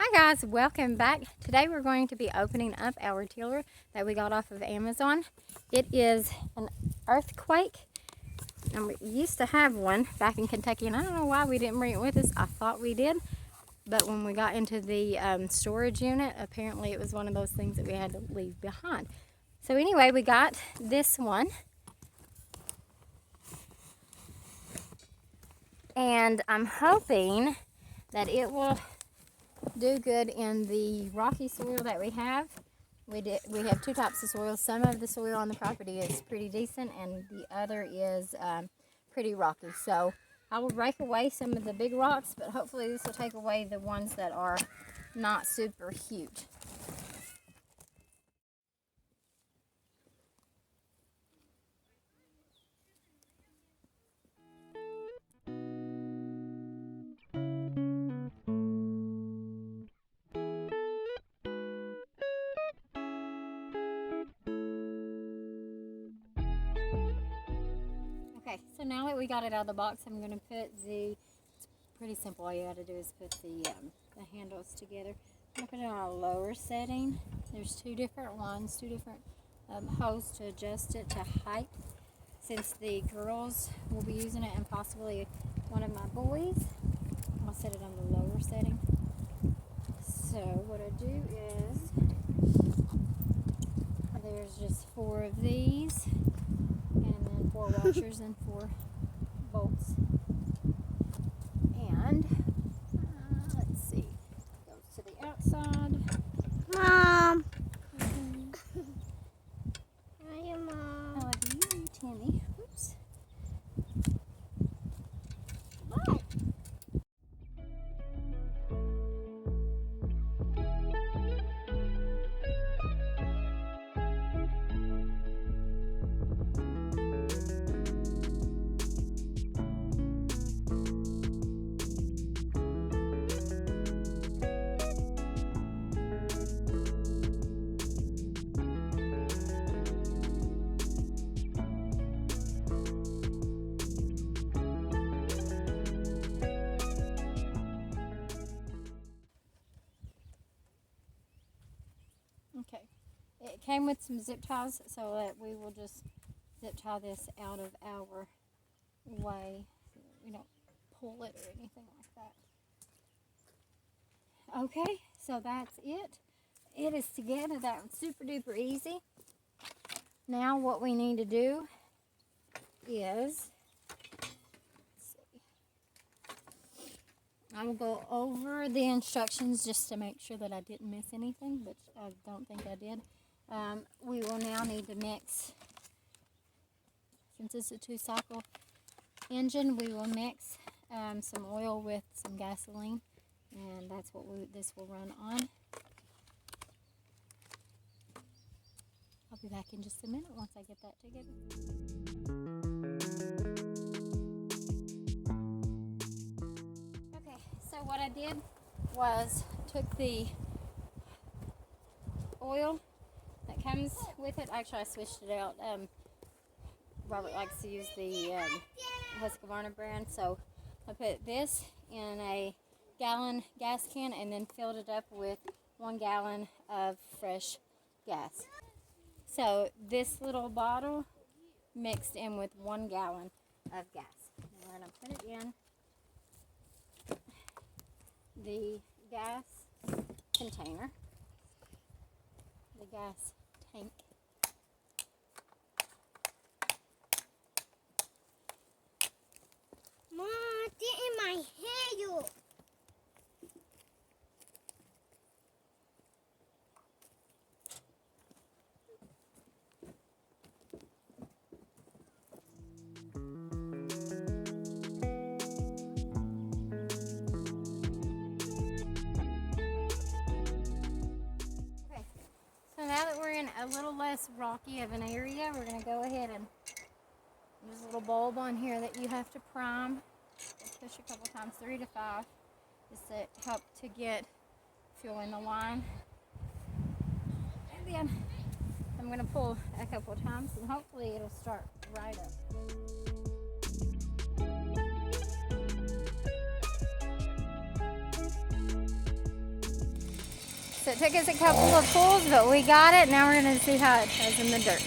Hi guys, welcome back. Today we're going to be opening up our tiller that we got off of Amazon. It is an earthquake, and we used to have one back in Kentucky, and I don't know why we didn't bring it with us. I thought we did, but when we got into the storage unit, apparently it was one of those things that we had to leave behind. So anyway, we got this one, and I'm hoping that it will do good in the rocky soil that we have. We have two types of soil. Some of the soil on the property is pretty decent, and the other is pretty rocky. So I will rake away some of the big rocks, but hopefully this will take away the ones that are not super huge. Okay, so now that we got it out of the box, I'm going to put it's pretty simple. All you got to do is put the handles together. I'm going to put it on a lower setting. There's two different ones, two different holes to adjust it to height. Since the girls will be using it and possibly one of my boys, I'll set it on the lower setting. So what I do is, there's just 4 of these, and then 4 washers and 4 bolts. And let's see, goes to the outside. Mom. Hi, Mom. I love you, Timmy. Oops. Bye. Okay, it came with some zip ties, so that we will just zip tie this out of our way so that we don't pull it or anything like that. Okay, so that's it. It is together. That was super duper easy. Now what we need to do is, I will go over the instructions just to make sure that I didn't miss anything, but I don't think I did. We will now need to mix, since it's a 2-cycle engine, we will mix some oil with some gasoline, and that's what this will run on. I'll be back in just a minute once I get that together. So what I did was took the oil that comes with it. Actually, I switched it out. Robert likes to use the Husqvarna brand, so I put this in a gallon gas can and then filled it up with 1 gallon of fresh gas. So this little bottle mixed in with 1 gallon of gas. And we're going to put it in the gas container, the gas tank. Mom, get in my hair. Now that we're in a little less rocky of an area, we're going to go ahead and there's a little bulb on here that you have to prime. Push a couple times, 3 to 5, just to help to get fuel in the line. And then I'm going to pull a couple times and hopefully it'll start right up. So it took us a couple of pulls, but we got it. Now we're going to see how it does in the dirt.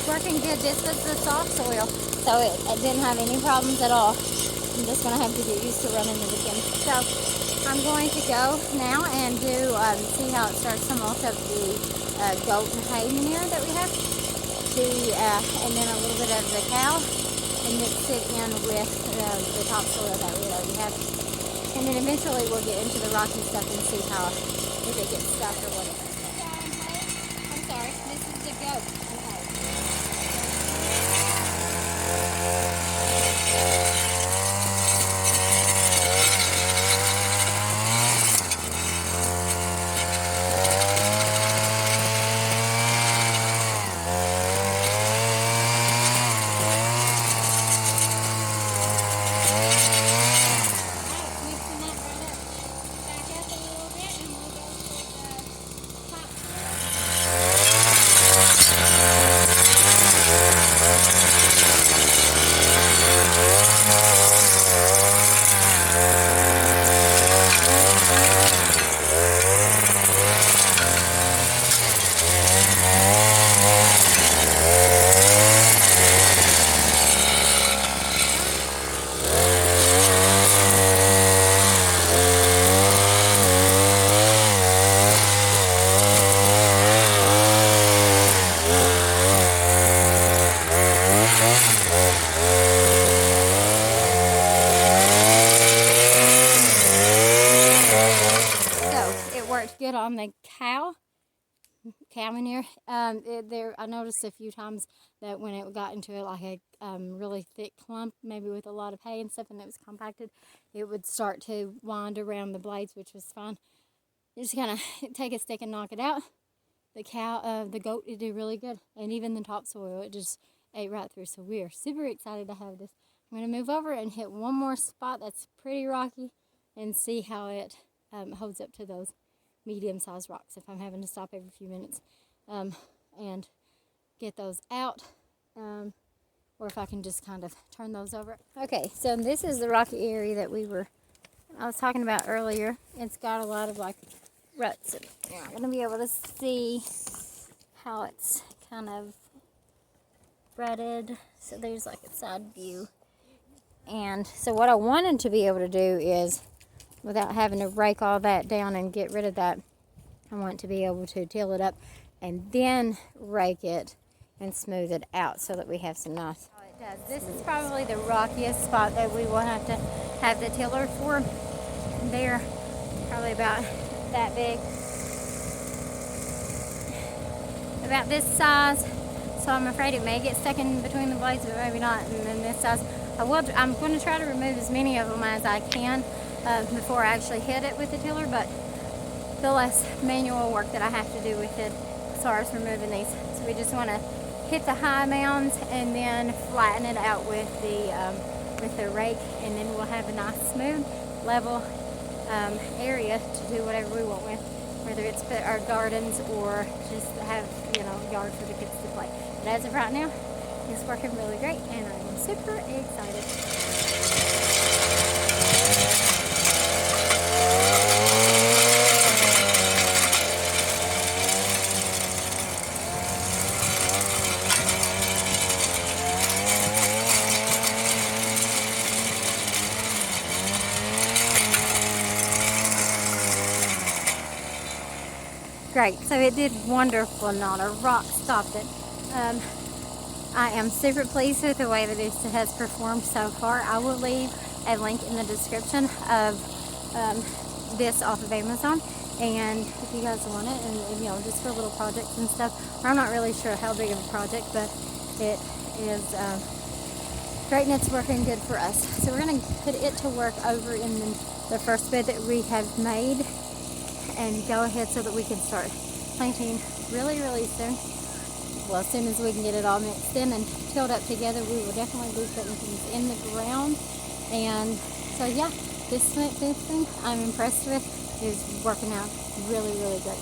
Working good just as the soft soil, so it didn't have any problems at all. I'm just going to have to get used to running it again. So I'm going to go now and do see how it starts some also the goat and hay manure that we have, and then a little bit of the cow, and mix it in with the topsoil that we already have. And then eventually we'll get into the rocky stuff and see how if it gets stuck or whatever. I'm sorry, this is the goat. Good on the cow manure. I noticed a few times that when it got into like a really thick clump, maybe with a lot of hay and stuff, and it was compacted, it would start to wind around the blades, which was fine. You just kind of take a stick and knock it out. The goat, it did really good, and even the topsoil, it just ate right through. So we are super excited to have this. I'm going to move over and hit one more spot that's pretty rocky and see how it holds up to those medium-sized rocks if I'm having to stop every few minutes and get those out, or if I can just kind of turn those over. Okay, so this is the rocky area that I was talking about earlier. It's got a lot of like ruts, and you're not going to be able to see how it's kind of rutted. So there's like a side view, and so what I wanted to be able to do is, without having to rake all that down and get rid of that, I want to be able to till it up and then rake it and smooth it out so that we have some nice. It does. This is probably the rockiest spot that we will have to have the tiller for. They're probably about that big, about this size. So I'm afraid it may get stuck in between the blades, but maybe not. And then this size, I'm going to try to remove as many of them as I can before I actually hit it with the tiller, but the less manual work that I have to do with it as far as removing these. So we just want to hit the high mounds and then flatten it out with the rake, and then we'll have a nice smooth level area to do whatever we want with, whether it's put our gardens or just have yard for the kids to play. But as of right now, it's working really great, and I'm super excited. Great, so it did wonderful, not a rock stopped it. I am super pleased with the way that it has performed so far. I will leave a link in the description of this off of Amazon, And if you guys want it, and you know, just for little projects and stuff, I'm not really sure how big of a project, but it is great and it's working good for us. So we're going to put it to work over in the first bed that we have made, and go ahead so that we can start planting really, really soon. Well, as soon as we can get it all mixed in and tilled up together, we will definitely be putting things in the ground. And so yeah, this thing I'm impressed with is working out really, really great.